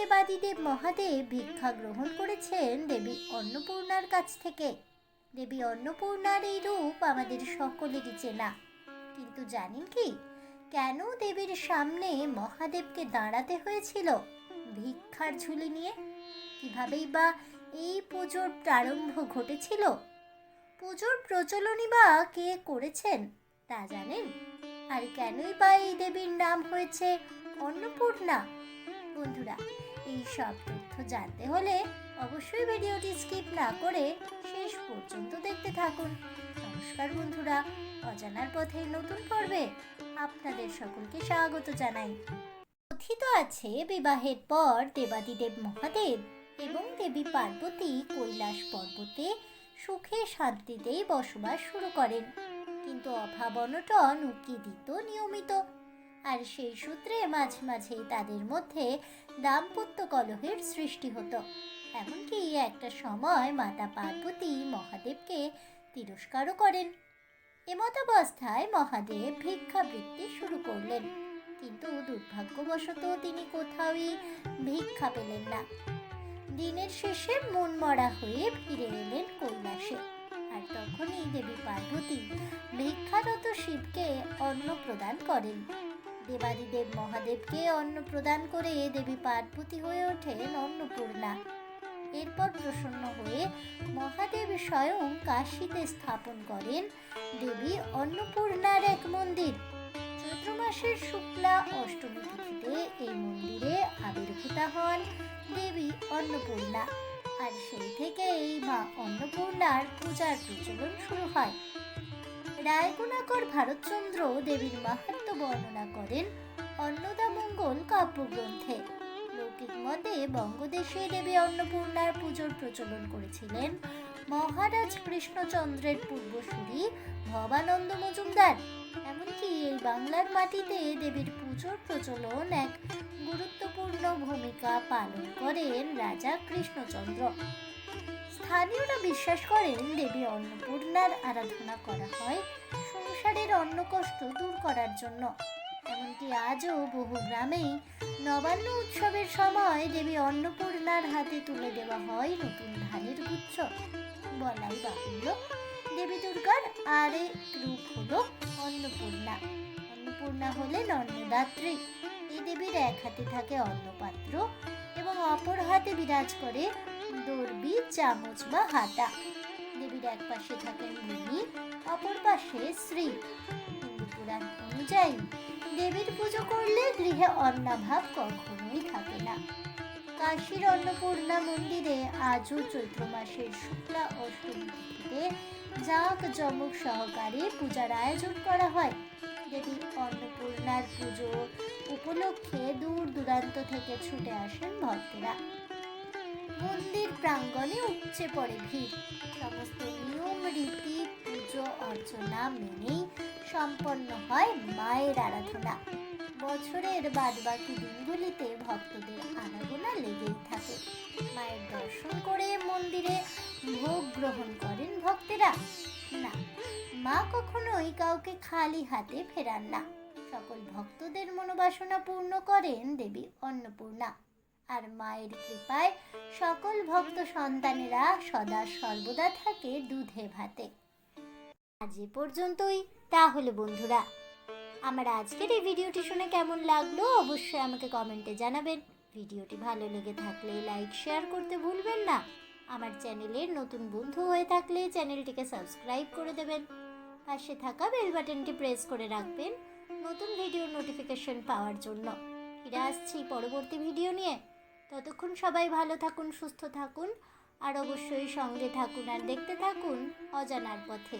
দেবাদিদেব মহাদেব ভিক্ষা গ্রহণ করেছেন দেবী অন্নপূর্ণার কাছ থেকে। দেবী অন্নপূর্ণার এই রূপ আমাদের সকলেরই চেনা, কিন্তু জানেন কি কেন দেবীর সামনে মহাদেবকে দাঁড়াতে হয়েছিল ভিক্ষার ঝুলি নিয়ে? কিভাবেই বা এই পুজোর প্রারম্ভ ঘটেছিল? পুজোর প্রচলনই বা কে করেছেন তা জানেন? আর কেনই বা এই দেবীর নাম হয়েছে অন্নপূর্ণা? বন্ধুরা, এই সব তথ্য জানতে হলে অবশ্যই ভিডিওটি স্কিপ না করে শেষ পর্যন্ত দেখতে থাকুন। নমস্কার বন্ধুরা, অজানার পথে নতুন পর্বে আপনাদের সকলকে স্বাগত জানাই। কথিত আছে বিবাহের পর দেবাদিদেব মহাদেব এবং দেবী পার্বতী কৈলাস পর্বতে সুখে শান্তিতেই বসবাস শুরু করেন, কিন্তু অভাব অনটন উকি দিত নিয়মিত। আর সেই সূত্রে মাঝে মাঝেই তাদের মধ্যে দাম্পত্য কলহের সৃষ্টি হতো। এমনকি একটা সময় মাতা পার্বতী মহাদেবকে তিরস্কারও করেন। এমতাবস্থায় মহাদেব ভিক্ষাবৃত্তি শুরু করলেন, কিন্তু দুর্ভাগ্যবশত তিনি কোথাওই ভিক্ষা পেলেন না। দিনের শেষে মন মরা হয়ে ফিরে এলেন কৈলাসে। আর তখনই দেবী পার্বতী ভিক্ষারত শিবকে অন্ন প্রদান করেন। দেবাদিদেব মহাদেবকে অন্ন প্রদান করে দেবী পার্বতী হয়ে ওঠেন অন্নপূর্ণা। এরপর প্রসন্ন হয়ে মহাদেব স্বয়ং কাশীতে স্থাপন করেন দেবী অন্নপূর্ণার এক মন্দির। চৈত্র মাসের শুক্লা অষ্টমী তিথিতে এই মন্দিরে আবির্ভূতা হন দেবী অন্নপূর্ণা। আর সেই থেকে এই মা অন্নপূর্ণার পূজার প্রচলন শুরু হয়। রায়গুণাকর ভারতচন্দ্র দেবীর মাহাত্ম্য বর্ণনা করেন অন্নদামঙ্গল কাব্যগ্রন্থে। লৌকিক মতে বঙ্গদেশে দেবী অন্নপূর্ণার পুজোর প্রচলন করেছিলেন মহারাজ কৃষ্ণচন্দ্রের পূর্বসূরি ভবানন্দ মজুমদার। এমনকি এই বাংলার মাটিতে দেবীর পুজোর প্রচলন এক গুরুত্বপূর্ণ ভূমিকা পালন করেন রাজা কৃষ্ণচন্দ্র। স্থানীয়রা বিশ্বাস করেন দেবী অন্নপূর্ণার আরাধনা করা হয় সংসারের অন্নকষ্ট দূর করার জন্য। এমনকি আজও বহু গ্রামেই নবান্ন উৎসবের সময় দেবী অন্নপূর্ণার হাতে তুলে দেওয়া হয় নতুন ধানের গুচ্ছ। বলাই বাহুল্য, দেবী দুর্গার আরেক রূপ হল অন্নপূর্ণা। অন্নপূর্ণা হলেন অন্নদাত্রী। এই দেবীর এক হাতে থাকে অন্নপাত্র এবং অপর হাতে বিরাজ করে দর্বি, চামচ বা হাতা। দেবীর এক পাশে থাকেন ভূমি, অপর পাশে শ্রী। হিন্দু পুরাণ অনুযায়ী দেবীর পুজো করলে গৃহে অন্নাভাব কখনোই থাকে না। কাশীর অন্নপূর্ণা মন্দিরে আজও চৈত্র মাসের শুক্লা অষ্টমী তিথিতে জাঁকজমক সহকারে পূজার আয়োজন করা হয়। দেবী অন্নপূর্ণার পুজো উপলক্ষে দূর দূরান্ত থেকে ছুটে আসেন ভক্তেরা। মন্দির প্রাঙ্গণে উপচে পড়ে ভিড়। সমস্ত নিয়ম রীতি পুজো অর্চনা মেনেই সম্পন্ন হয় মায়ের আরাধনা। বছরের বাদবাকি দিনগুলিতে ভক্তদের আনাগোনা লেগেই থাকে। মায়ের দর্শন করে মন্দিরে ভোগ গ্রহণ করেন ভক্তেরা। না, মা কখনোই কাউকে খালি হাতে ফেরান না। সকল ভক্তদের মনোবাসনা পূর্ণ করেন দেবী অন্নপূর্ণা। আর মায়ের কৃপায় সকল ভক্ত সন্তানেরা সদা সর্বদা থাকে দুধে ভাতে। আজ এ পর্যন্তই। তাহলে বন্ধুরা, আমার আজকের এই ভিডিওটি শুনে কেমন লাগলো অবশ্যই আমাকে কমেন্টে জানাবেন। ভিডিওটি ভালো লেগে থাকলে লাইক শেয়ার করতে ভুলবেন না। আমার চ্যানেলের নতুন বন্ধু হয়ে থাকলে চ্যানেলটিকে সাবস্ক্রাইব করে দেবেন। পাশে থাকা বেল বাটনটি প্রেস করে রাখবেন নতুন ভিডিওর নোটিফিকেশন পাওয়ার জন্য। ফিরে আসছি পরবর্তী ভিডিও নিয়ে। ততক্ষণ সবাই ভালো থাকুন, সুস্থ থাকুন, আর অবশ্যই সঙ্গে থাকুন আর দেখতে থাকুন অজানার পথে।